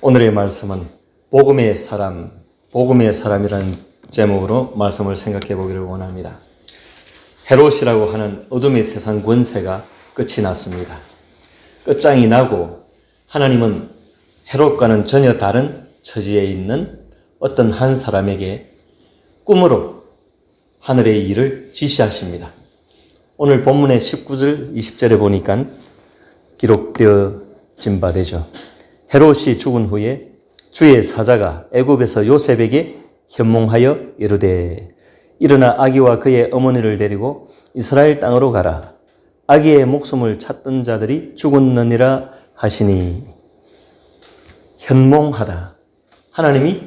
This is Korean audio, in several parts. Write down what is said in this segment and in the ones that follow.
오늘의 말씀은 복음의 사람, 복음의 사람이라는 제목으로 말씀을 생각해 보기를 원합니다. 헤롯이라고 하는 어둠의 세상 권세가 끝이 났습니다. 끝장이 나고 하나님은 헤롯과는 전혀 다른 처지에 있는 어떤 한 사람에게 꿈으로 하늘의 일을 지시하십니다. 오늘 본문의 19절, 20절에 보니까 기록되어진 바 되죠. 헤롯이 죽은 후에 주의 사자가 애굽에서 요셉에게 현몽하여 이르되 일어나 아기와 그의 어머니를 데리고 이스라엘 땅으로 가라. 아기의 목숨을 찾던 자들이 죽었느니라 하시니. 현몽하다. 하나님이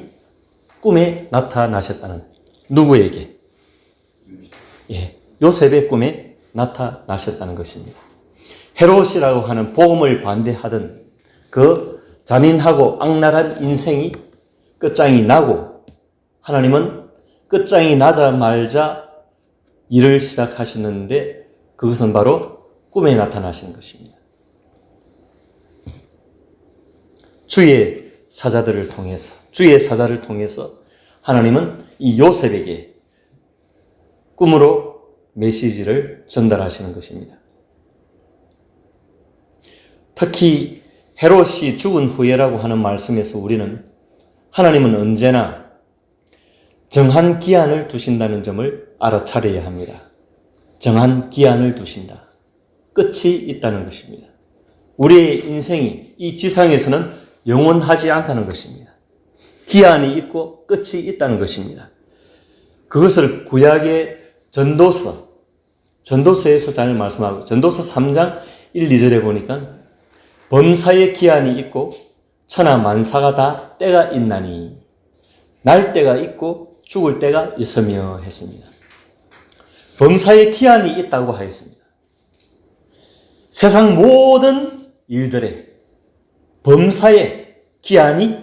꿈에 나타나셨다는, 누구에게? 요셉의 꿈에 나타나셨다는 것입니다. 헤롯이라고 하는 복음을 반대하던 그 잔인하고 악랄한 인생이 끝장이 나고 하나님은 끝장이 나자마자 일을 시작하시는데 그것은 바로 꿈에 나타나시는 것입니다. 주의 사자를 통해서 하나님은 이 요셉에게 꿈으로 메시지를 전달하시는 것입니다. 특히 헤롯이 죽은 후에라고 하는 말씀에서 우리는 하나님은 언제나 정한 기한을 두신다는 점을 알아차려야 합니다. 정한 기한을 두신다. 끝이 있다는 것입니다. 우리의 인생이 이 지상에서는 영원하지 않다는 것입니다. 기한이 있고 끝이 있다는 것입니다. 그것을 구약의 전도서에서 잘 말씀하고, 전도서 3장 1, 2절에 보니까 범사의 기한이 있고 천하 만사가 다 때가 있나니 날 때가 있고 죽을 때가 있으며 했습니다. 범사의 기한이 있다고 하였습니다. 세상 모든 일들에 범사의 기한이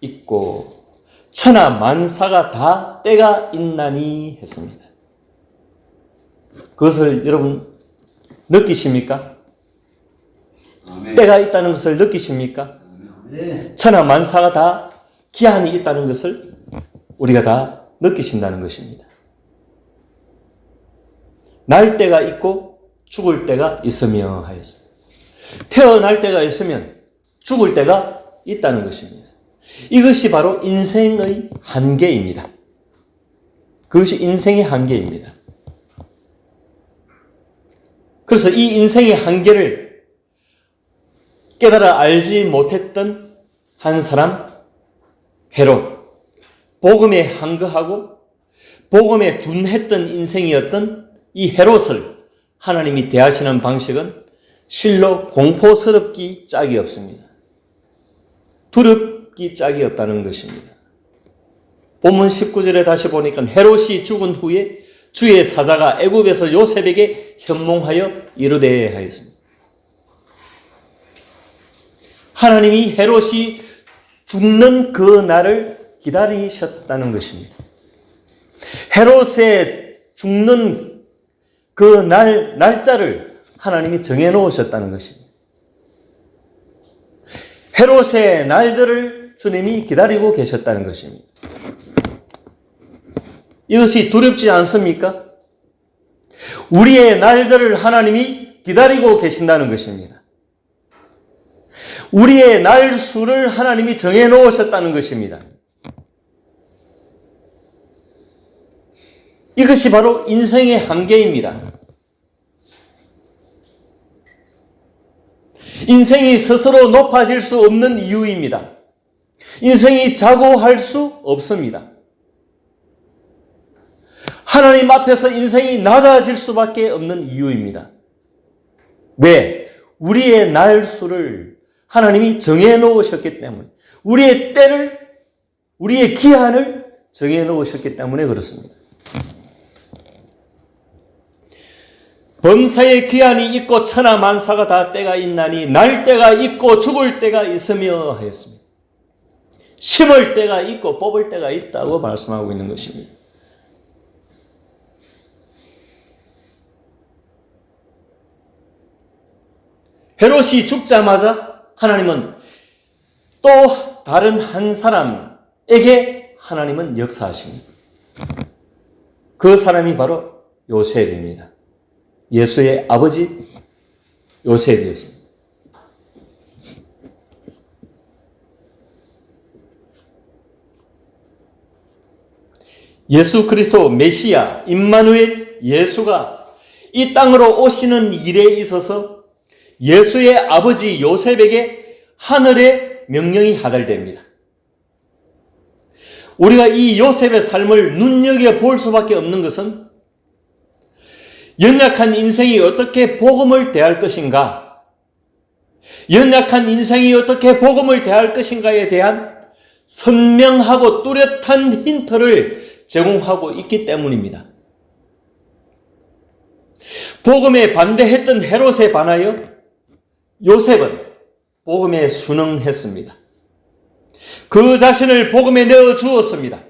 있고 천하 만사가 다 때가 있나니 했습니다. 그것을 여러분 느끼십니까? 아멘. 때가 있다는 것을 느끼십니까? 네. 천하 만사가 다 기한이 있다는 것을 우리가 다 느끼신다는 것입니다. 날 때가 있고 죽을 때가 있으며 하였습니다. 태어날 때가 있으면 죽을 때가 있다는 것입니다. 이것이 바로 인생의 한계입니다. 그것이 인생의 한계입니다. 그래서 이 인생의 한계를 깨달아 알지 못했던 한 사람, 헤롯, 복음에 한거하고 복음에 둔했던 인생이었던 이 헤롯을 하나님이 대하시는 방식은 실로 공포스럽기 짝이 없습니다. 두렵기 짝이 없다는 것입니다. 본문 19절에 다시 보니까 헤롯이 죽은 후에 주의 사자가 애굽에서 요셉에게 현몽하여 이르되 하였습니다. 하나님이 헤롯이 죽는 그 날을 기다리셨다는 것입니다. 헤롯의 죽는 그 날짜를 하나님이 정해놓으셨다는 것입니다. 헤롯의 날들을 주님이 기다리고 계셨다는 것입니다. 이것이 두렵지 않습니까? 우리의 날들을 하나님이 기다리고 계신다는 것입니다. 우리의 날 수를 하나님이 정해놓으셨다는 것입니다. 이것이 바로 인생의 한계입니다. 인생이 스스로 높아질 수 없는 이유입니다. 인생이 자고할 수 없습니다. 하나님 앞에서 인생이 낮아질 수밖에 없는 이유입니다. 왜? 우리의 날 수를 하나님이 정해놓으셨기 때문에, 우리의 때를, 우리의 기한을 정해놓으셨기 때문에 그렇습니다. 범사의 기한이 있고 천하 만사가 다 때가 있나니 날 때가 있고 죽을 때가 있으며 하였습니다. 심을 때가 있고 뽑을 때가 있다고 말씀하고 있는 것입니다. 헤롯이 죽자마자 하나님은 또 다른 한 사람에게 하나님은 역사하십니다. 그 사람이 바로 요셉입니다. 예수의 아버지 요셉이었습니다. 예수 그리스도 메시아 임마누엘 예수가 이 땅으로 오시는 일에 있어서 예수의 아버지 요셉에게 하늘의 명령이 하달됩니다. 우리가 이 요셉의 삶을 눈여겨볼 수밖에 없는 것은 연약한 인생이 어떻게 복음을 대할 것인가, 연약한 인생이 어떻게 복음을 대할 것인가에 대한 선명하고 뚜렷한 힌트를 제공하고 있기 때문입니다. 복음에 반대했던 헤롯에 반하여 요셉은 복음에 순응했습니다. 그 자신을 복음에 넣어 주었습니다.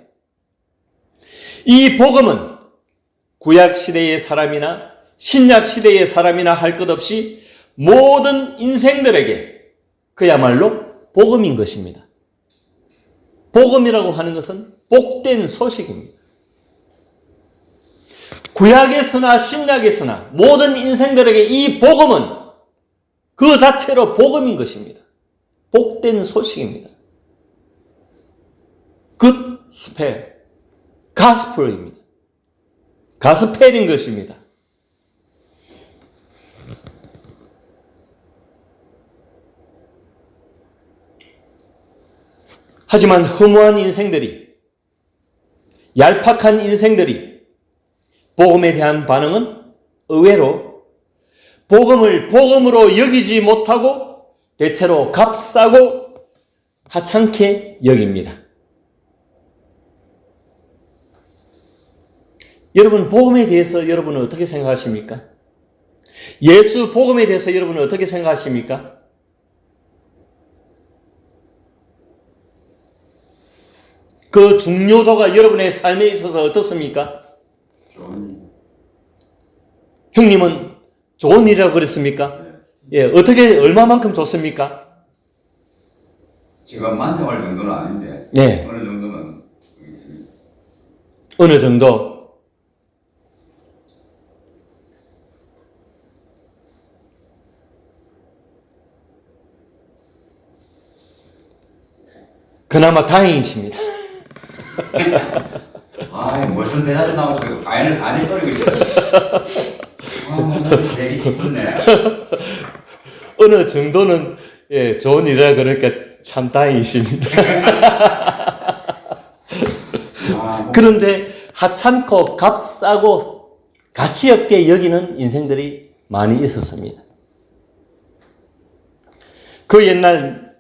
이 복음은 구약 시대의 사람이나 신약 시대의 사람이나 할 것 없이 모든 인생들에게 그야말로 복음인 것입니다. 복음이라고 하는 것은 복된 소식입니다. 구약에서나 신약에서나 모든 인생들에게 이 복음은 그 자체로 복음인 것입니다. 복된 소식입니다. Good spell, gospel입니다. 가스펠인 것입니다. 하지만 허무한 인생들이, 얄팍한 인생들이 복음에 대한 반응은 의외로 복음을 복음으로 여기지 못하고 대체로 값싸고 하찮게 여깁니다. 여러분, 복음에 대해서 여러분은 어떻게 생각하십니까? 예수 복음에 대해서 여러분은 어떻게 생각하십니까? 그 중요도가 여러분의 삶에 있어서 어떻습니까? 형님은 좋은 일이라고 그랬습니까? 예, 어떻게, 얼마만큼 좋습니까? 제가 만족할 정도는 아닌데 네. 어느 정도는 어느 정도? 그나마 다행이십니다. 무슨 대답이 나왔어요. 가인을 거리고 있어요. 되게 기쁘네. 어느 정도는 예, 좋은 일이라 그러니까 참 다행이십니다. 그런데 하찮고 값싸고 가치 없게 여기는 인생들이 많이 있었습니다. 그 옛날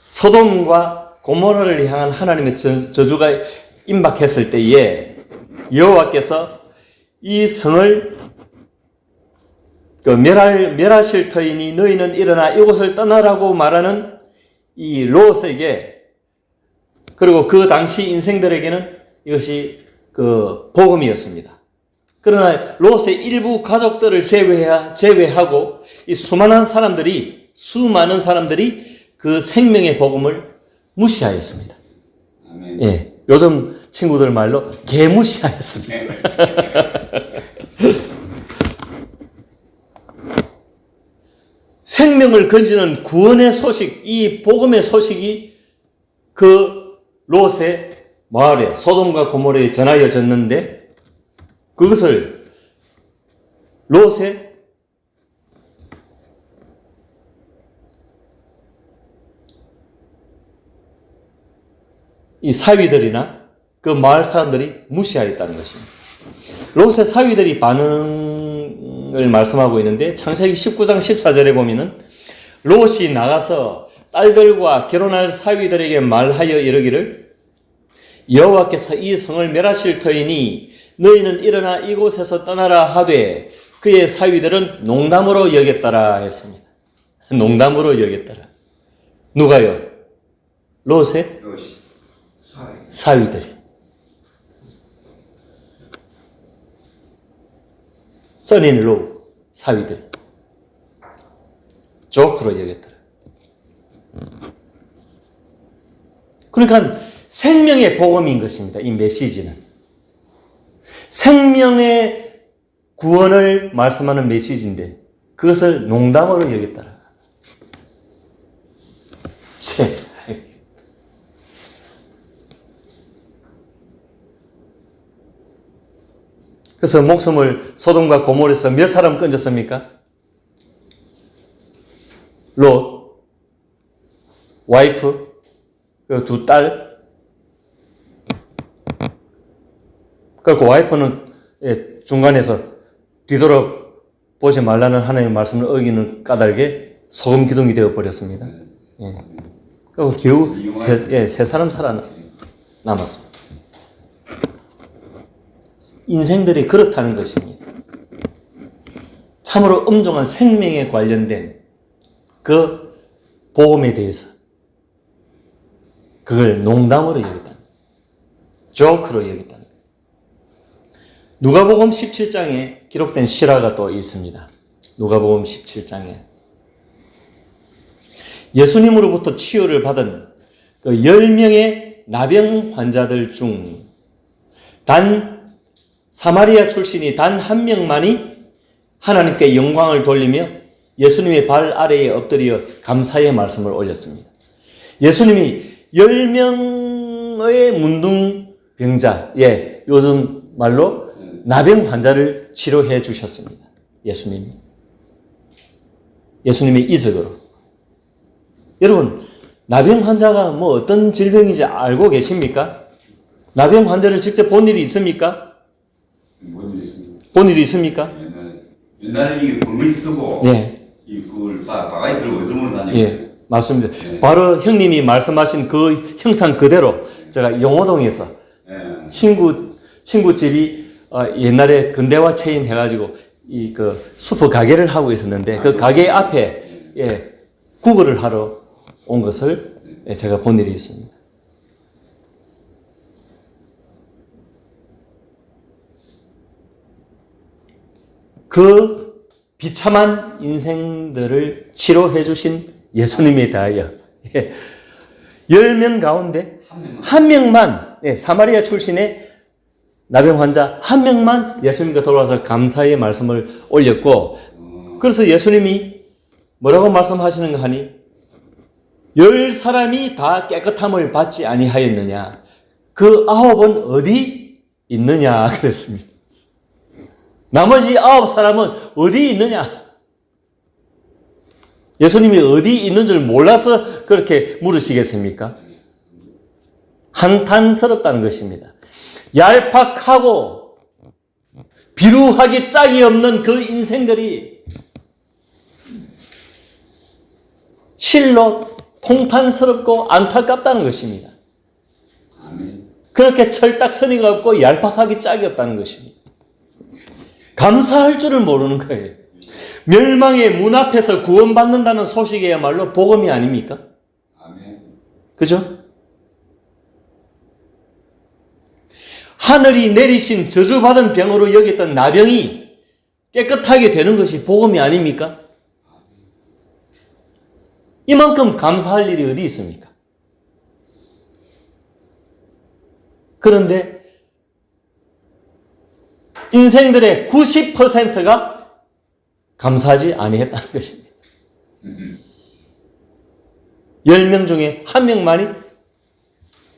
소돔과 고모라를 향한 하나님의 저주가 임박했을 때에 여호와께서 이 성을 멸하실 터이니 너희는 일어나 이곳을 떠나라고 말하는 이 롯에게, 그리고 그 당시 인생들에게는 이것이 복음이었습니다. 그러나 롯의 일부 가족들을 제외하고 이 수많은 사람들이 그 생명의 복음을 무시하였습니다. 아멘. 예, 요즘 친구들 말로 개무시하였습니다. 생명을 건지는 구원의 소식, 이 복음의 소식이 그 롯의 마을에, 소돔과 고모라에 전하여졌는데, 그것을 롯의 이 사위들이나 그 마을 사람들이 무시하였다는 것입니다. 롯의 사위들이 반응을 말씀하고 있는데, 창세기 19장 14절에 보면은 롯이 나가서 딸들과 결혼할 사위들에게 말하여 이르기를 여호와께서 이 성을 멸하실 터이니 너희는 일어나 이곳에서 떠나라 하되 그의 사위들은 농담으로 여겼더라 했습니다. 농담으로 여겼더라. 누가요? 롯의 사위들이. 써닌 롯 사위들. 조크로 여겼더라. 그러니까 생명의 복음인 것입니다. 이 메시지는. 생명의 구원을 말씀하는 메시지인데 그것을 농담으로 여겼더라. 그래서 목숨을 소돔과 고모르에서 몇 사람 건졌습니까? 롯, 와이프, 그 두 딸. 그리고 와이프는 중간에서 뒤돌아보지 말라는 하나님의 말씀을 어기는 까닭에 소금 기둥이 되어버렸습니다. 그리고 겨우 세 사람 살아남았습니다. 인생들이 그렇다는 것입니다. 참으로 엄중한 생명에 관련된 그 복음에 대해서 그걸 농담으로 여겼다. 조크로 여겼다. 누가복음 17장에 기록된 실화가 또 있습니다. 누가복음 17장에 예수님으로부터 치유를 받은 그 10명의 나병 환자들 중 단 사마리아 출신이 단 한 명만이 하나님께 영광을 돌리며 예수님의 발 아래에 엎드려 감사의 말씀을 올렸습니다. 예수님이 10명의 문둥병자, 요즘 말로 나병 환자를 치료해 주셨습니다. 예수님의 이적으로. 여러분, 나병 환자가 뭐 어떤 질병인지 알고 계십니까? 나병 환자를 직접 본 일이 있습니까? 본 일이 있습니까? 옛날에 이게 불을 쓰고 그걸 바가지 들고 어둠으로 다니고 맞습니다. 바로 형님이 말씀하신 그 형상 그대로 제가 용호동에서 친구 집이 옛날에 근대화 체인 해가지고 그 슈퍼 가게를 하고 있었는데 그 가게 앞에 구걸을 하러 온 것을 제가 본 일이 있습니다. 그 비참한 인생들을 치료해 주신 예수님에 대하여 10명 가운데 한 명만 사마리아 출신의 나병 환자 한 명만 예수님께 돌아와서 감사의 말씀을 올렸고, 그래서 예수님이 뭐라고 말씀하시는가 하니 10사람이 다 깨끗함을 받지 아니하였느냐, 그 9은 어디 있느냐 그랬습니다. 나머지 9사람은 어디 있느냐? 예수님이 어디 있는 줄 몰라서 그렇게 물으시겠습니까? 한탄스럽다는 것입니다. 얄팍하고 비루하기 짝이 없는 그 인생들이 실로 통탄스럽고 안타깝다는 것입니다. 그렇게 철딱서니가 없고 얄팍하기 짝이 없다는 것입니다. 감사할 줄을 모르는 거예요. 멸망의 문 앞에서 구원받는다는 소식이야말로 복음이 아닙니까? 그죠? 하늘이 내리신 저주받은 병으로 여겼던 나병이 깨끗하게 되는 것이 복음이 아닙니까? 이만큼 감사할 일이 어디 있습니까? 그런데 인생들의 90%가 감사하지 아니했다는 것입니다. 10명 중에 한 명만이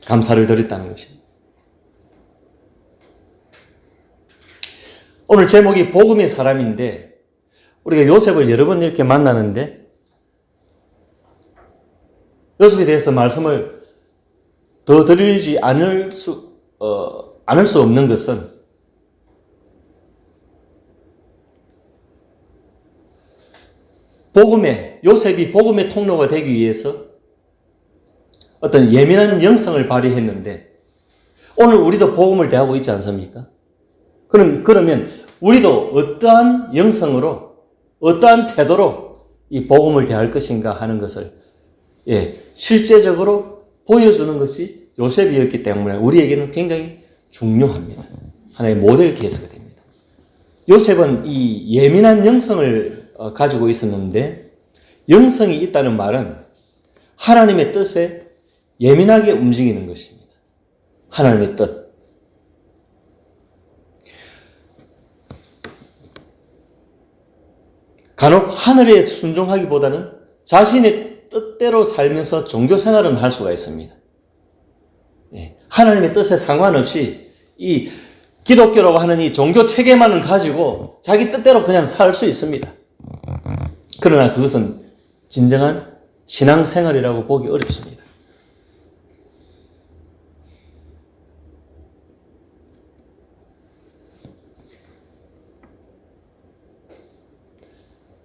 감사를 드렸다는 것입니다. 오늘 제목이 복음의 사람인데, 우리가 요셉을 여러 번 이렇게 만나는데 요셉에 대해서 말씀을 더 드리지 않을 수 없는 것은 요셉이 복음의 통로가 되기 위해서 어떤 예민한 영성을 발휘했는데, 오늘 우리도 복음을 대하고 있지 않습니까? 그러면 우리도 어떠한 영성으로, 어떠한 태도로 이 복음을 대할 것인가 하는 것을 실제적으로 보여주는 것이 요셉이었기 때문에 우리에게는 굉장히 중요합니다. 하나의 모델 케이스가 됩니다. 요셉은 이 예민한 영성을 가지고 있었는데, 영성이 있다는 말은 하나님의 뜻에 예민하게 움직이는 것입니다. 하나님의 뜻. 간혹 하늘에 순종하기보다는 자신의 뜻대로 살면서 종교 생활은 할 수가 있습니다. 하나님의 뜻에 상관없이 이 기독교라고 하는 이 종교 체계만은 가지고 자기 뜻대로 그냥 살 수 있습니다. 그러나 그것은 진정한 신앙생활이라고 보기 어렵습니다.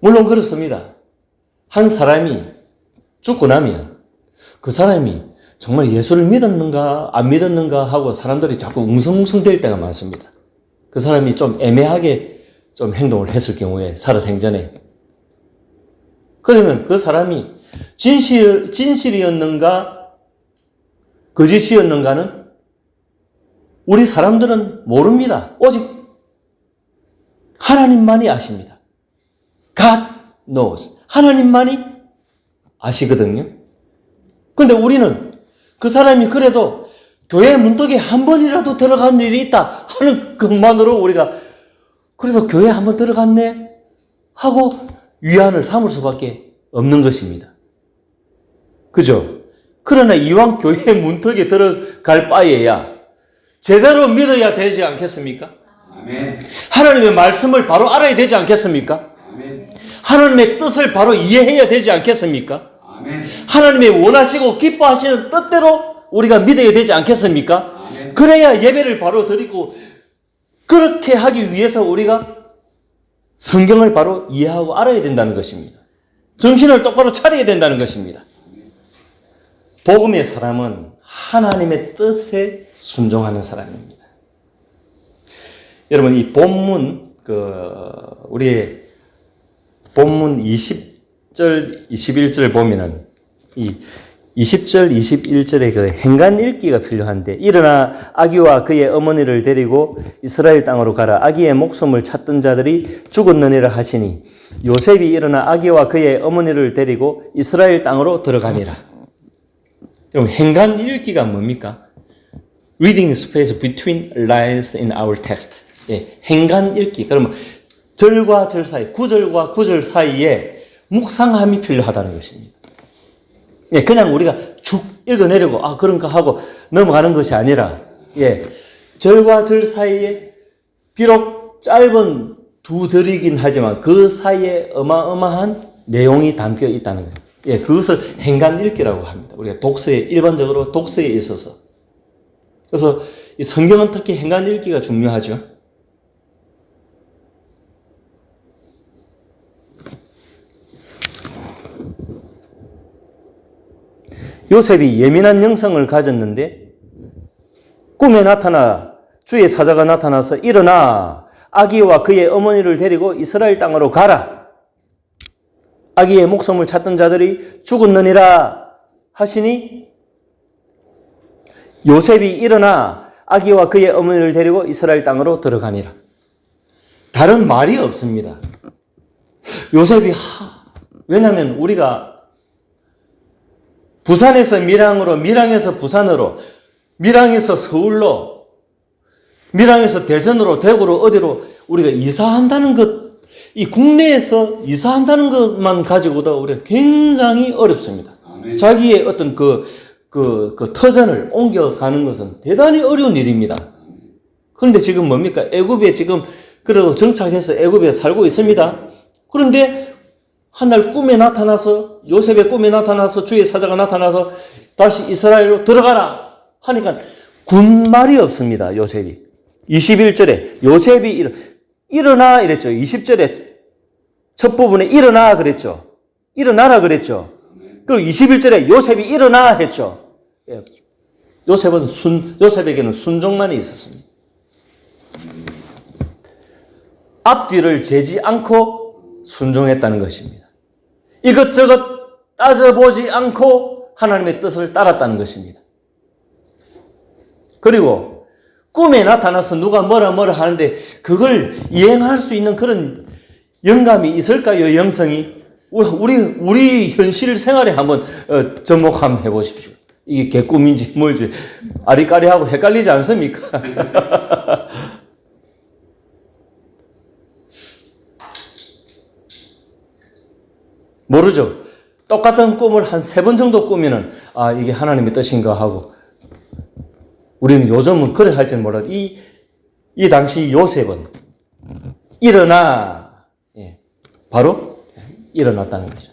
물론 그렇습니다. 한 사람이 죽고 나면 그 사람이 정말 예수를 믿었는가 안 믿었는가 하고 사람들이 자꾸 웅성웅성될 때가 많습니다. 그 사람이 좀 애매하게 좀 행동을 했을 경우에 살아생전에 그러면 그 사람이 진실이었는가 거짓이었는가는 우리 사람들은 모릅니다. 오직 하나님만이 아십니다. God knows. 하나님만이 아시거든요. 그런데 우리는 그 사람이 그래도 교회 문턱에 한 번이라도 들어간 일이 있다 하는 것만으로 우리가 그래도 교회 한 번 들어갔네 하고 위안을 삼을 수밖에 없는 것입니다. 그죠? 그러나 이왕 교회 문턱에 들어갈 바에야 제대로 믿어야 되지 않겠습니까? 아멘. 하나님의 말씀을 바로 알아야 되지 않겠습니까? 아멘. 하나님의 뜻을 바로 이해해야 되지 않겠습니까? 아멘. 하나님의 원하시고 기뻐하시는 뜻대로 우리가 믿어야 되지 않겠습니까? 아멘. 그래야 예배를 바로 드리고 그렇게 하기 위해서 우리가 성경을 바로 이해하고 알아야 된다는 것입니다. 정신을 똑바로 차려야 된다는 것입니다. 복음의 사람은 하나님의 뜻에 순종하는 사람입니다. 여러분 이 본문 우리의 본문 20절 21절 보면은 이 20절 21절에 그 행간 읽기가 필요한데 일어나 아기와 그의 어머니를 데리고 이스라엘 땅으로 가라. 아기의 목숨을 찾던 자들이 죽었느니라 하시니 요셉이 일어나 아기와 그의 어머니를 데리고 이스라엘 땅으로 들어가니라. 그럼 행간 읽기가 뭡니까? Reading space between lines in our text. 행간 읽기. 그러면 절과 절 사이, 구절과 구절 사이에 묵상함이 필요하다는 것입니다. 그냥 우리가 쭉 읽어내려고 그런가 하고 넘어가는 것이 아니라 절과 절 사이에 비록 짧은 두 절이긴 하지만 그 사이에 어마어마한 내용이 담겨 있다는 거예요. 그것을 행간 읽기라고 합니다. 우리가 일반적으로 독서에 있어서. 그래서 이 성경은 특히 행간 읽기가 중요하죠. 요셉이 예민한 영성을 가졌는데 꿈에 나타나 주의 사자가 나타나서 일어나 아기와 그의 어머니를 데리고 이스라엘 땅으로 가라. 아기의 목숨을 찾던 자들이 죽었느니라 하시니 요셉이 일어나 아기와 그의 어머니를 데리고 이스라엘 땅으로 들어가니라. 다른 말이 없습니다. 요셉이 왜냐하면 우리가 부산에서 밀양으로, 밀양에서 부산으로, 밀양에서 서울로, 밀양에서 대전으로, 대구로, 어디로 우리가 이사한다는 것, 이 국내에서 이사한다는 것만 가지고도 우리가 굉장히 어렵습니다. 아멘. 자기의 어떤 터전을 옮겨가는 것은 대단히 어려운 일입니다. 그런데 지금 뭡니까? 애굽에 지금 그래도 정착해서 애굽에 살고 있습니다. 그런데 한 날 꿈에 나타나서 요셉의 꿈에 나타나서 주의 사자가 나타나서 다시 이스라엘로 들어가라 하니까 군말이 없습니다. 요셉이 21절에 요셉이 일어나 이랬죠. 20절에 첫 부분에 일어나 그랬죠. 일어나라 그랬죠. 그리고 21절에 요셉이 일어나 했죠. 요셉에게는 순종만이 있었습니다. 앞뒤를 재지 않고 순종했다는 것입니다. 이것저것 따져보지 않고 하나님의 뜻을 따랐다는 것입니다. 그리고 꿈에 나타나서 누가 뭐라 하는데 그걸 이행할 수 있는 그런 영감이 있을까요? 영성이? 우리 현실 생활에 한번 접목 한번 해보십시오. 이게 개꿈인지 뭘지 아리까리하고 헷갈리지 않습니까? 모르죠. 똑같은 꿈을 한 3번 정도 꾸면은 아 이게 하나님의 뜻인가 하고 우리는 요즘은 그래 할지는 몰라도 이 당시 요셉은 일어나 바로 일어났다는 거죠.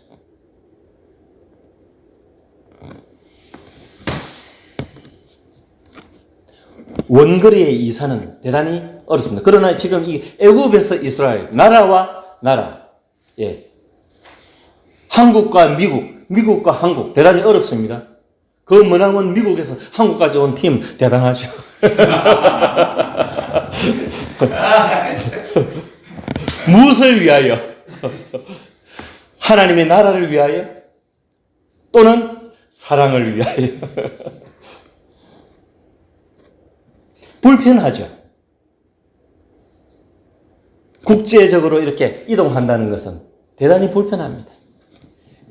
원거리의 이사는 대단히 어렵습니다. 그러나 지금 이 애굽에서 이스라엘 나라와 나라, 한국과 미국과 한국 대단히 어렵습니다. 그 머나먼 미국에서 한국까지 온 팀 대단하죠. 무엇을 위하여? 하나님의 나라를 위하여? 또는 사랑을 위하여? 불편하죠. 국제적으로 이렇게 이동한다는 것은 대단히 불편합니다.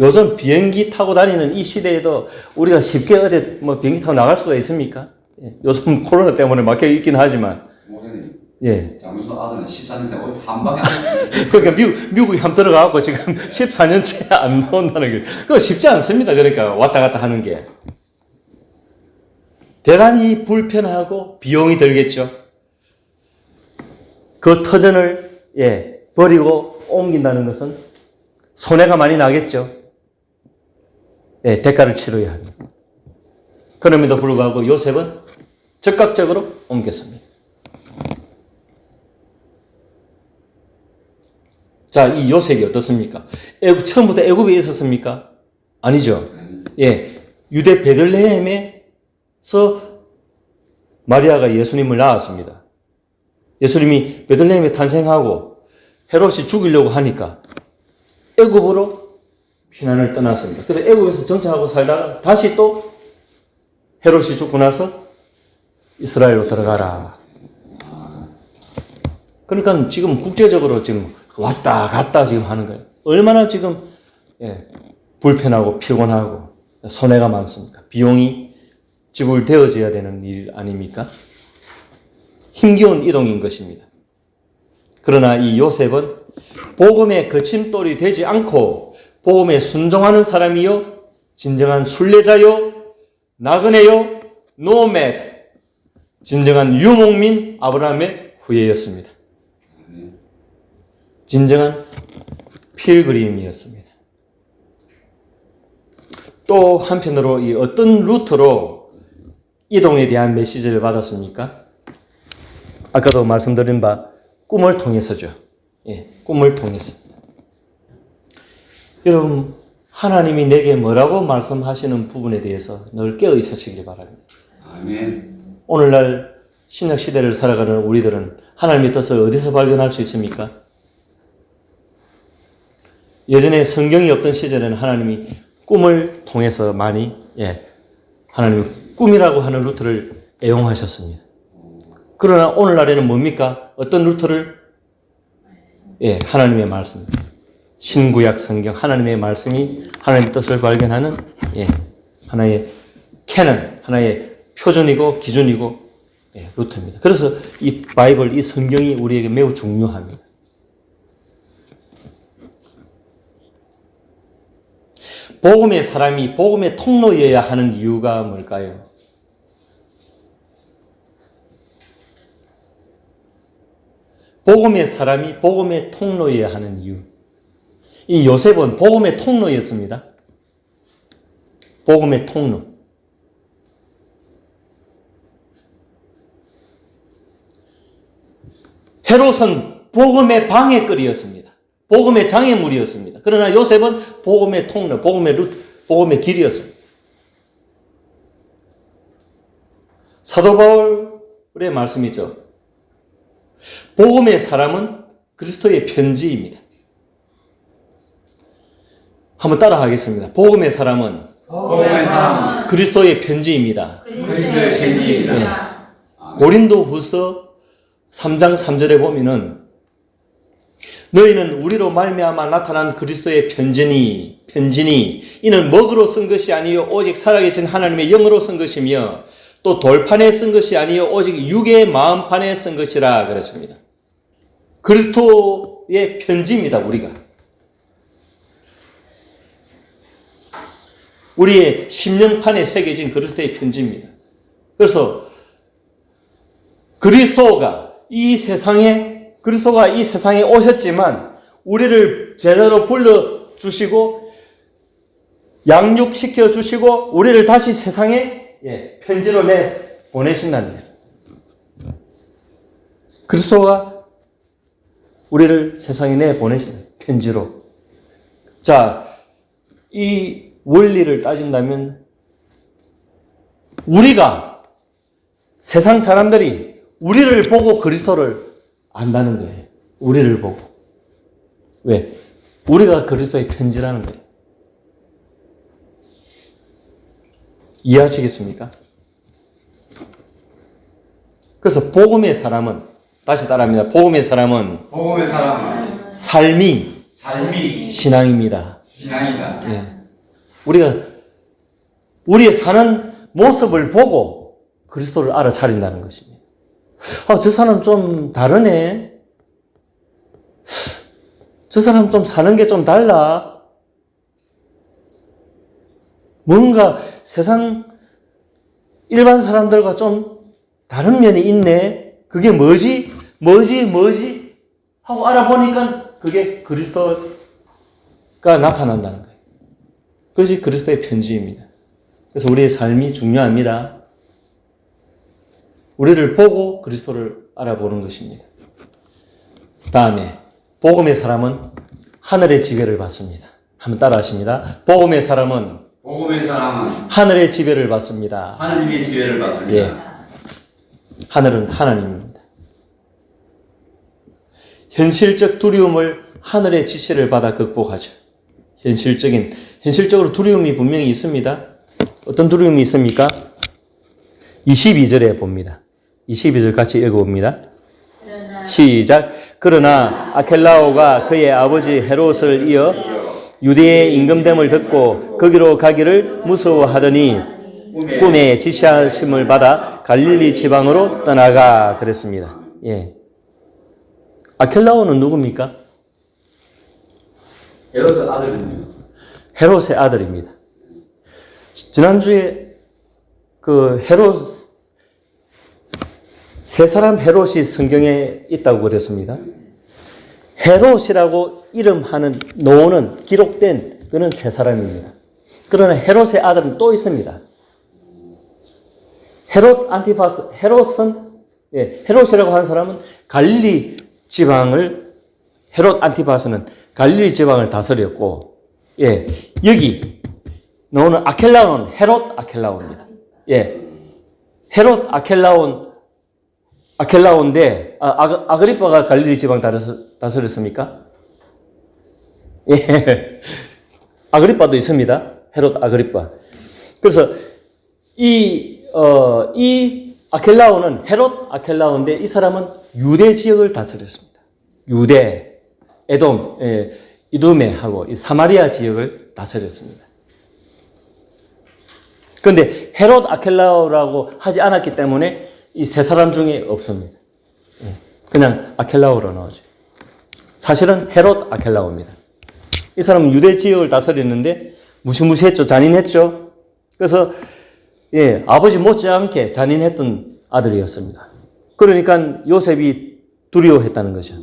요즘 비행기 타고 다니는 이 시대에도 우리가 쉽게 어디 비행기 타고 나갈 수가 있습니까? 요즘 코로나 때문에 막혀 있긴 하지만. 목사님, 장문수 아들은 14년째 어디 한 방에 안 그러니까 미국에 한번 들어가고 지금 14년째 안 나온다는 게 그거 쉽지 않습니다. 그러니까 왔다 갔다 하는 게. 대단히 불편하고 비용이 들겠죠. 그 터전을 버리고 옮긴다는 것은 손해가 많이 나겠죠. 대가를 치러야 합니다. 그럼에도 불구하고 요셉은 즉각적으로 옮겼습니다. 자, 이 요셉이 어떻습니까? 처음부터 애굽에 있었습니까? 아니죠. 유대 베들레헴에서 마리아가 예수님을 낳았습니다. 예수님이 베들레헴에 탄생하고 헤롯이 죽이려고 하니까 애굽으로 피난을 떠났습니다. 그래서 애굽에서 정착하고 살다가 다시 또 헤롯이 죽고 나서 이스라엘로 들어가라. 그러니까 지금 국제적으로 지금 왔다 갔다 지금 하는 거예요. 얼마나 지금 불편하고 피곤하고 손해가 많습니까? 비용이 지불되어져야 되는 일 아닙니까? 힘겨운 이동인 것입니다. 그러나 이 요셉은 복음의 거침돌이 되지 않고 복음에 순종하는 사람이요 진정한 순례자요 나그네요 노매드 진정한 유목민 아브라함의 후예였습니다. 진정한 필그림이었습니다. 또 한편으로 이 어떤 루트로 이동에 대한 메시지를 받았습니까? 아까도 말씀드린 바 꿈을 통해서죠. 꿈을 통해서. 여러분, 하나님이 내게 뭐라고 말씀하시는 부분에 대해서 늘 깨어 있으시길 바랍니다. 아멘. 오늘날 신약 시대를 살아가는 우리들은 하나님의 뜻을 어디서 발견할 수 있습니까? 예전에 성경이 없던 시절에는 하나님이 꿈을 통해서 많이 하나님이 꿈이라고 하는 루트를 애용하셨습니다. 그러나 오늘날에는 뭡니까? 어떤 루트를? 하나님의 말씀. 신구약 성경 하나님의 말씀이 하나님의 뜻을 발견하는 하나의 캐논, 하나의 표준이고 기준이고 루트입니다. 그래서 이 바이블, 이 성경이 우리에게 매우 중요합니다. 복음의 사람이 복음의 통로여야 하는 이유가 뭘까요? 복음의 사람이 복음의 통로여야 하는 이유. 이 요셉은 복음의 통로였습니다. 복음의 통로. 헤롯은 복음의 방해거리였습니다. 복음의 장애물이었습니다. 그러나 요셉은 복음의 통로, 복음의 루트, 복음의 길이었습니다. 사도 바울의 말씀이죠. 복음의 사람은 그리스도의 편지입니다. 한번 따라 하겠습니다. 복음의 사람은 그리스도의 편지입니다. 그리스도의 편지입니다. 고린도후서 3장 3절에 보면은 너희는 우리로 말미암아 나타난 그리스도의 편지니 이는 먹으로 쓴 것이 아니요 오직 살아계신 하나님의 영으로 쓴 것이며 또 돌판에 쓴 것이 아니요 오직 육의 마음판에 쓴 것이라 그랬습니다. 그리스도의 편지입니다. 우리의 심령판에 새겨진 그리스도의 편지입니다. 그래서 그리스도가 이 세상에 오셨지만 우리를 제자로 불러주시고 양육시켜 주시고 우리를 다시 세상에 편지로 보내신다는 거예요. 그리스도가 우리를 세상에 내보내신 편지로. 자, 이 원리를 따진다면 우리가 세상 사람들이 우리를 보고 그리스도를 안다는 거예요. 우리를 보고. 왜? 우리가 그리스도의 편지라는 거예요. 이해하시겠습니까? 그래서 복음의 사람은 다시 따라합니다. 복음의 사람은 삶이 신앙입니다. 예. 우리의 사는 모습을 보고 그리스도를 알아차린다는 것입니다. 저 사람 좀 다르네. 저 사람 좀 사는 게 좀 달라. 뭔가 세상 일반 사람들과 좀 다른 면이 있네. 그게 뭐지? 하고 알아보니까 그게 그리스도가 나타난다는 거예요. 그것이 그리스도의 편지입니다. 그래서 우리의 삶이 중요합니다. 우리를 보고 그리스도를 알아보는 것입니다. 다음에 복음의 사람은 하늘의 지배를 받습니다. 한번 따라 하십니다. 복음의 사람은 하늘의 지배를 받습니다. 하나님의 지혜를 받습니다. 예. 하늘은 하나님입니다. 현실적 두려움을 하늘의 지시를 받아 극복하죠. 현실적으로 두려움이 분명히 있습니다. 어떤 두려움이 있습니까? 22절에 봅니다. 22절 같이 읽어봅니다. 시작. 그러나 아켈라오가 그의 아버지 헤롯을 이어 유대의 임금됨을 듣고 거기로 가기를 무서워하더니 꿈에 지시하심을 받아 갈릴리 지방으로 떠나가 그랬습니다. 예. 아켈라오는 누굽니까? 헤롯의 아들입니다. 헤롯의 아들입니다. 지난주에 세 사람 헤롯이 성경에 있다고 그랬습니다. 헤롯이라고 이름하는 노는 기록된 그는 세 사람입니다. 그러나 헤롯의 아들은 또 있습니다. 헤롯이라고 하는 사람은 갈릴리 지방을, 헤롯 안티파스는 갈릴리 지방을 다스렸고, 여기 나오는 아켈라오는 헤롯 아켈라오입니다. 헤롯 아켈라오인데, 아그리빠가 갈릴리 지방 다스렸습니까? 아그리빠도 있습니다. 헤롯 아그리빠. 그래서 이 아켈라오는 헤롯 아켈라오인데 이 사람은 유대 지역을 다스렸습니다. 유대, 에돔, 이두메하고 이 사마리아 지역을 다스렸습니다. 그런데 헤롯 아켈라오라고 하지 않았기 때문에 이 세 사람 중에 없습니다. 그냥 아켈라오로 나오죠. 사실은 헤롯 아켈라오입니다. 이 사람은 유대 지역을 다스렸는데 무시무시했죠. 잔인했죠. 그래서 아버지 못지않게 잔인했던 아들이었습니다. 그러니까 요셉이 두려워했다는 거죠.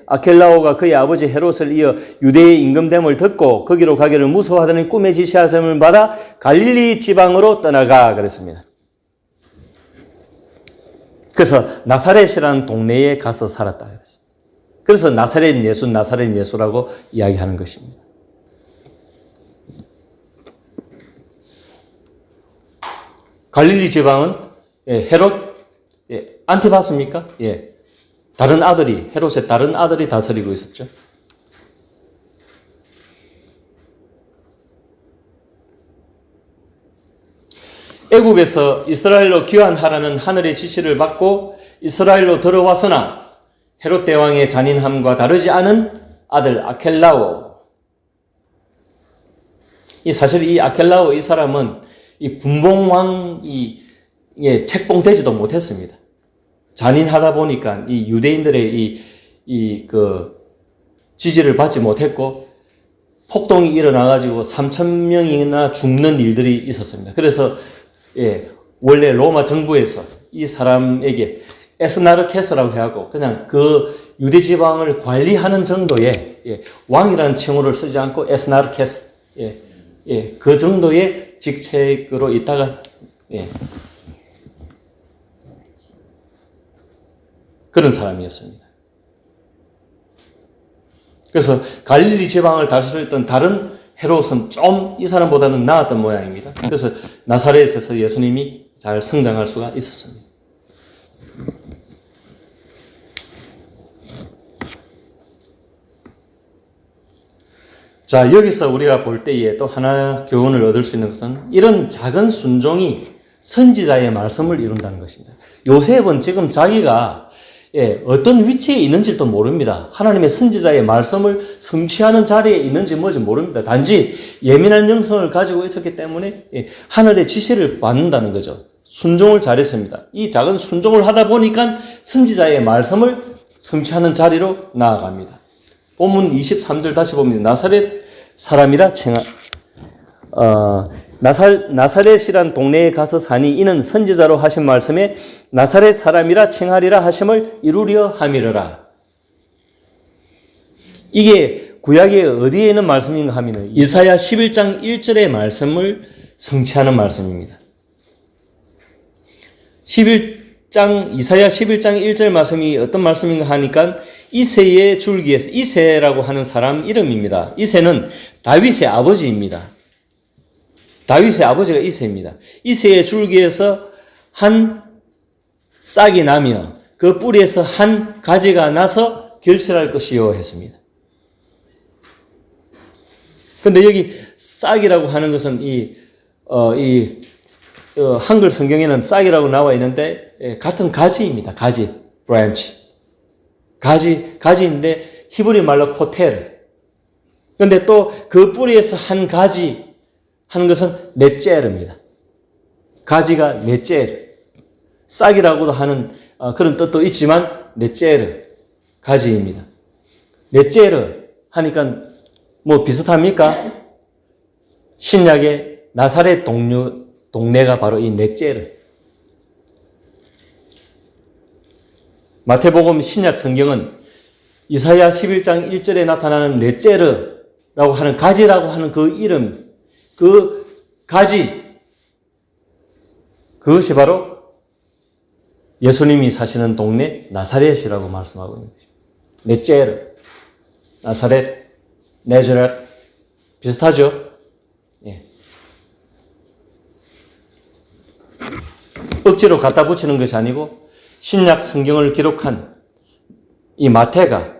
아켈라오가 그의 아버지 헤롯을 이어 유대의 임금됨을 듣고 거기로 가기를 무서워하더니 꿈에 지시하심을 받아 갈릴리 지방으로 떠나가 그랬습니다. 그래서 나사렛이라는 동네에 가서 살았다 그랬습니다. 그래서 나사렛 예수라고 이야기하는 것입니다. 갈릴리 지방은 헤롯 안티파스입니까? 헤롯의 다른 아들이 다스리고 있었죠. 애굽에서 이스라엘로 귀환하라는 하늘의 지시를 받고 이스라엘로 들어왔으나 헤롯 대왕의 잔인함과 다르지 않은 아들 아켈라오. 사실 이 아켈라오 이 사람은 이 분봉왕이 책봉되지도 못했습니다. 잔인하다 보니까 이 유대인들의 그 지지를 받지 못했고 폭동이 일어나가지고 3,000명이나 죽는 일들이 있었습니다. 그래서 원래 로마 정부에서 이 사람에게 에스나르케스라고 해갖고 그냥 그 유대 지방을 관리하는 정도의 왕이라는 칭호를 쓰지 않고 에스나르케스 그 정도의 직책으로 있다가 그런 사람이었습니다. 그래서 갈릴리 지방을 다스렸던 다른 헤롯은 좀 이 사람보다는 나았던 모양입니다. 그래서 나사렛에서 예수님이 잘 성장할 수가 있었습니다. 자, 여기서 우리가 볼 때에 또 하나 교훈을 얻을 수 있는 것은 이런 작은 순종이 선지자의 말씀을 이룬다는 것입니다. 요셉은 지금 자기가 어떤 위치에 있는지도 모릅니다. 하나님의 선지자의 말씀을 성취하는 자리에 있는지 뭔지 모릅니다. 단지 예민한 영성을 가지고 있었기 때문에 하늘의 지시를 받는다는 거죠. 순종을 잘했습니다. 이 작은 순종을 하다 보니까 선지자의 말씀을 성취하는 자리로 나아갑니다. 본문 23절 다시 보면 나사렛 사람이라 나사렛이란 동네에 가서 사니 이는 선지자로 하신 말씀에 나사렛 사람이라 칭하리라 하심을 이루려 함이러라. 이게 구약의 어디에 있는 말씀인가 하면 이사야 11장 1절의 말씀을 성취하는 말씀입니다. 이사야 11장 1절 말씀이 어떤 말씀인가 하니까 이새의 줄기에서 이새라고 하는 사람 이름입니다. 이새는 다윗의 아버지입니다. 다윗의 아버지가 이새입니다. 이새의 줄기에서 한 싹이 나며 그 뿌리에서 한 가지가 나서 결실할 것이요 했습니다. 근데 여기 싹이라고 하는 것은 한글 성경에는 싹이라고 나와 있는데 같은 가지입니다. 가지, branch. 가지인데 히브리 말로 코테르. 근데 또 그 뿌리에서 한 가지 하는 것은 넷제르입니다. 가지가 넷제르. 싹이라고도 하는 그런 뜻도 있지만 넷제르, 가지입니다. 넷제르 하니까 뭐 비슷합니까? 신약의 나사렛 동네가 바로 이 넷제르. 마태복음 신약 성경은 이사야 11장 1절에 나타나는 넷제르라고 하는 가지라고 하는 그 이름, 그 가지, 그것이 바로 예수님이 사시는 동네 나사렛이라고 말씀하고 있는 것입니다. 넷제르, 나사렛, 네즈렛 비슷하죠? 억지로 갖다 붙이는 것이 아니고 신약 성경을 기록한 이 마태가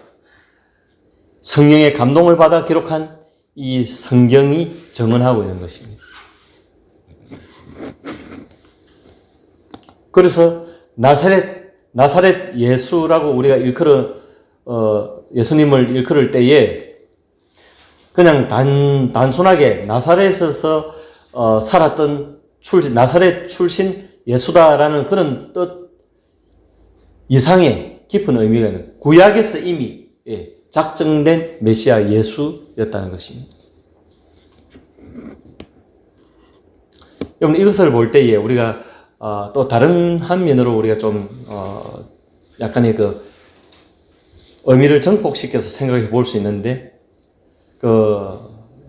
성령의 감동을 받아 기록한 이 성경이 증언하고 있는 것입니다. 그래서 나사렛 예수라고 우리가 예수님을 일컬을 때에 그냥 단순하게 나사렛에서 살았던 나사렛 출신 예수다라는 그런 뜻 이상의 깊은 의미가 있는 구약에서 이미 작정된 메시아 예수였다는 것입니다. 여러분 이것을 볼 때에 우리가 또 다른 한면으로 우리가 좀 약간의 그 의미를 정복시켜서 생각해 볼 수 있는데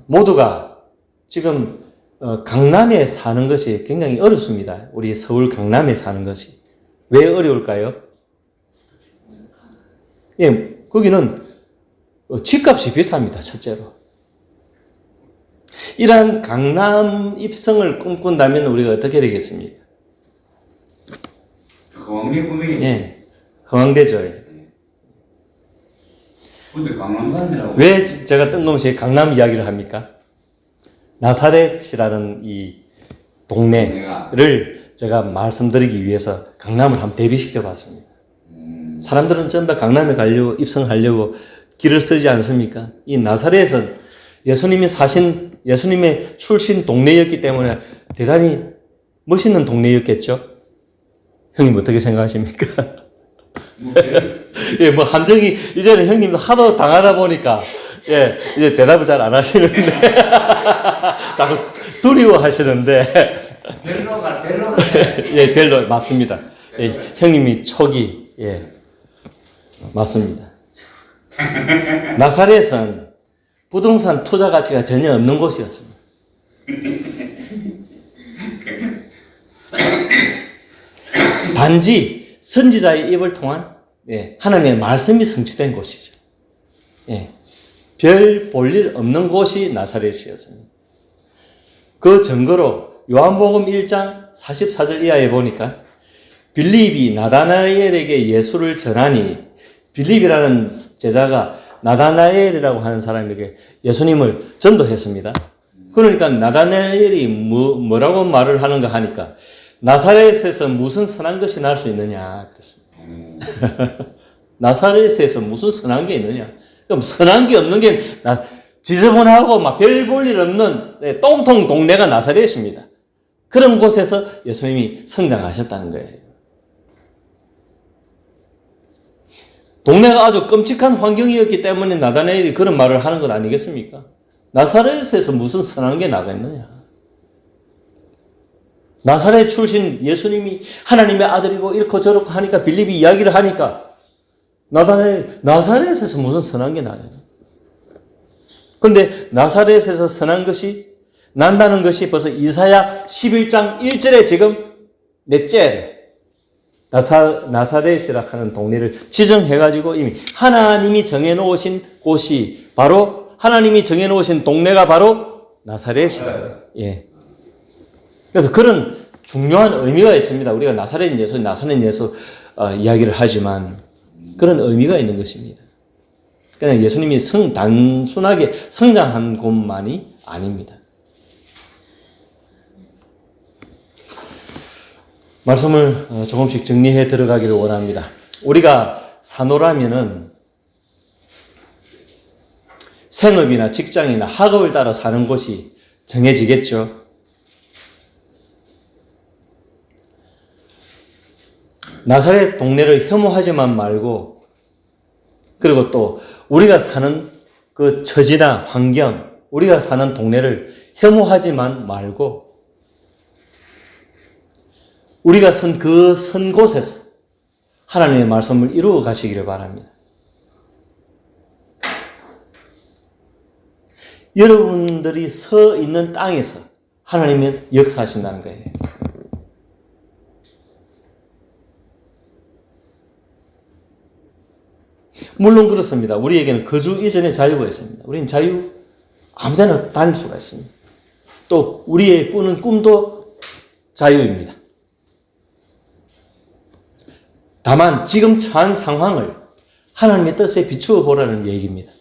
모두가 지금 강남에 사는 것이 굉장히 어렵습니다. 우리 서울 강남에 사는 것이 왜 어려울까요? 거기는 집값이 비쌉니다. 첫째로. 이러한 강남 입성을 꿈꾼다면 우리가 어떻게 되겠습니까? 허황된 꿈이겠죠. 허황되죠. 근데 강남 사람이라고. 왜 제가 뜬금없이 강남 이야기를 합니까? 나사렛이라는 이 동네를 제가 말씀드리기 위해서 강남을 한번 대비시켜 봤습니다. 사람들은 전부 다 강남에 가려고, 입성하려고 길을 쓰지 않습니까? 이 나사렛은 예수님의 출신 동네였기 때문에 대단히 멋있는 동네였겠죠? 형님 어떻게 생각하십니까? 예, 뭐, 함정이, 이제는 형님도 하도 당하다 보니까, 예, 이제 대답을 잘 안 하시는데, 자꾸 두려워 하시는데, 별로가 예, 별로, 맞습니다. 예, 형님이 촉이, 예, 맞습니다. 나사렛은 부동산 투자 가치가 전혀 없는 곳이었습니다. 단지 선지자의 입을 통한 하나님의 말씀이 성취된 곳이죠. 별 볼 일 없는 곳이 나사렛이었습니다. 그 증거로 요한복음 1장 44절 이하에 보니까 빌립이 나다나엘에게 예수를 전하니 빌립이라는 제자가 나다나엘이라고 하는 사람에게 예수님을 전도했습니다. 그러니까 나다나엘이 뭐라고 말을 하는가 하니까 나사렛에서 무슨 선한 것이 날 수 있느냐 그랬습니다. 나사렛에서 무슨 선한 게 있느냐? 그럼 선한 게 없는 게 지저분하고 막 별 볼 일 없는 똥통 동네가 나사렛입니다. 그런 곳에서 예수님이 성장하셨다는 거예요. 동네가 아주 끔찍한 환경이었기 때문에 나다나엘이 그런 말을 하는 것 아니겠습니까? 나사렛에서 무슨 선한 게 나겠느냐? 나사렛 출신 예수님이 하나님의 아들이고 이렇고 저렇고 하니까 빌립이 이야기를 하니까 나사렛에서 무슨 선한 게 나냐? 그런데 나사렛에서 선한 것이 난다는 것이 벌써 이사야 11장 1절에 지금 넷째 나사렛이라 하는 동네를 지정해가지고 이미 하나님이 정해놓으신 곳이 바로 하나님이 정해놓으신 동네가 바로 나사렛이다. 예. 그래서 그런 중요한 의미가 있습니다. 우리가 나사렛 예수 이야기를 하지만 그런 의미가 있는 것입니다. 그냥 예수님이 단순하게 성장한 곳만이 아닙니다. 말씀을 조금씩 정리해 들어가기를 원합니다. 우리가 산호라면은 생업이나 직장이나 학업을 따라 사는 곳이 정해지겠죠. 나사렛 동네를 혐오하지만 말고, 그리고 또 우리가 사는 그 처지나 환경, 우리가 사는 동네를 혐오하지만 말고, 우리가 선 곳에서 하나님의 말씀을 이루어 가시기를 바랍니다. 여러분들이 서 있는 땅에서 하나님은 역사하신다는 거예요. 물론 그렇습니다. 우리에게는 거주 이전의 자유가 있습니다. 우리는 아무데나 다닐 수가 있습니다. 또 우리의 꾸는 꿈도 자유입니다. 다만 지금 처한 상황을 하나님의 뜻에 비추어 보라는 얘기입니다.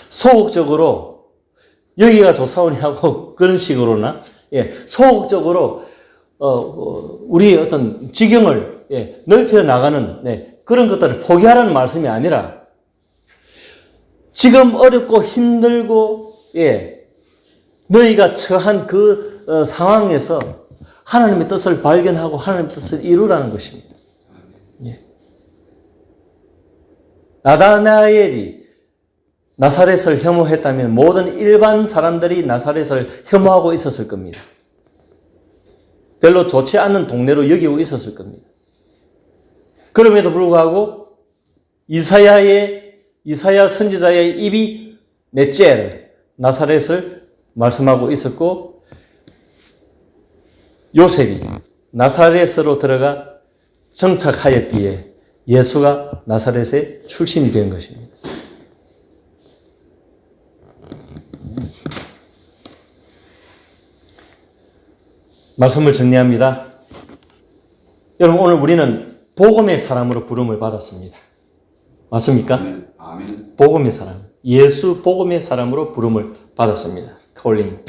소극적으로 여기가 좋사오니 하고 그런 식으로나 소극적으로 우리의 어떤 지경을 넓혀 나가는 그런 것들을 포기하라는 말씀이 아니라 지금 어렵고 힘들고 너희가 처한 그 상황에서 하나님의 뜻을 발견하고 하나님의 뜻을 이루라는 것입니다. 나다나엘이 나사렛을 혐오했다면 모든 일반 사람들이 나사렛을 혐오하고 있었을 겁니다. 별로 좋지 않은 동네로 여기고 있었을 겁니다. 그럼에도 불구하고 이사야 선지자의 입이 넷째 나사렛을 말씀하고 있었고, 요셉이 나사렛으로 들어가 정착하였기에 예수가 나사렛의 출신이 된 것입니다. 말씀을 정리합니다. 여러분, 오늘 우리는 복음의 사람으로 부름을 받았습니다. 맞습니까? 아멘. 복음의 사람. 예수 복음의 사람으로 부름을 받았습니다. 콜링.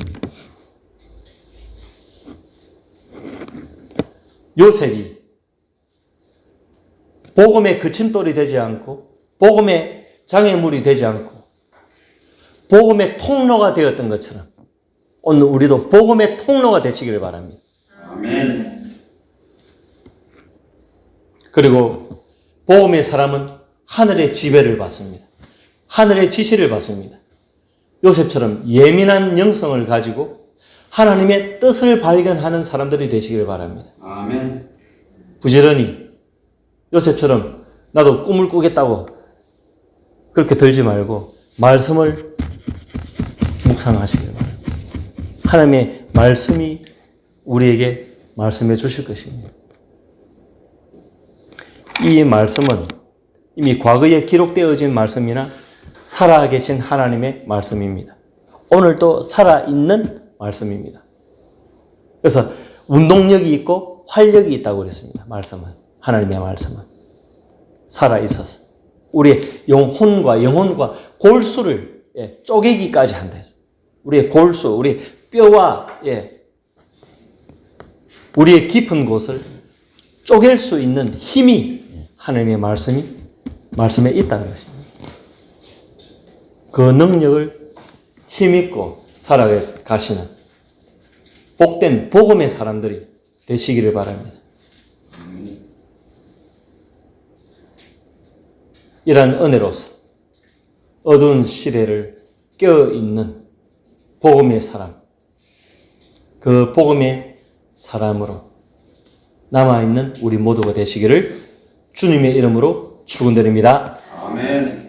요셉이 복음의 그침돌이 되지 않고 복음의 장애물이 되지 않고 복음의 통로가 되었던 것처럼 오늘 우리도 복음의 통로가 되시기를 바랍니다. 아멘. 그리고 복음의 사람은 하늘의 지배를 받습니다. 하늘의 지시를 받습니다. 요셉처럼 예민한 영성을 가지고 하나님의 뜻을 발견하는 사람들이 되시기를 바랍니다. 아멘. 부지런히 요셉처럼 나도 꿈을 꾸겠다고 그렇게 들지 말고 말씀을 묵상하시길 바랍니다. 하나님의 말씀이 우리에게 말씀해 주실 것입니다. 이 말씀은 이미 과거에 기록되어진 말씀이나 살아계신 하나님의 말씀입니다. 오늘도 살아있는 말씀입니다. 그래서 운동력이 있고 활력이 있다고 그랬습니다. 말씀은, 하나님의 말씀은 살아있어서 우리의 영혼과 골수를 쪼개기까지 한다. 우리의 골수, 우리의 뼈와 우리의 깊은 곳을 쪼갤 수 있는 힘이 하나님의 말씀에 있다는 것입니다. 그 능력을 힘있고 살아가시는 복된 복음의 사람들이 되시기를 바랍니다. 이러한 은혜로서 어두운 시대를 껴있는 복음의 사람, 그 복음의 사람으로 남아있는 우리 모두가 되시기를 주님의 이름으로 축원드립니다. 아멘.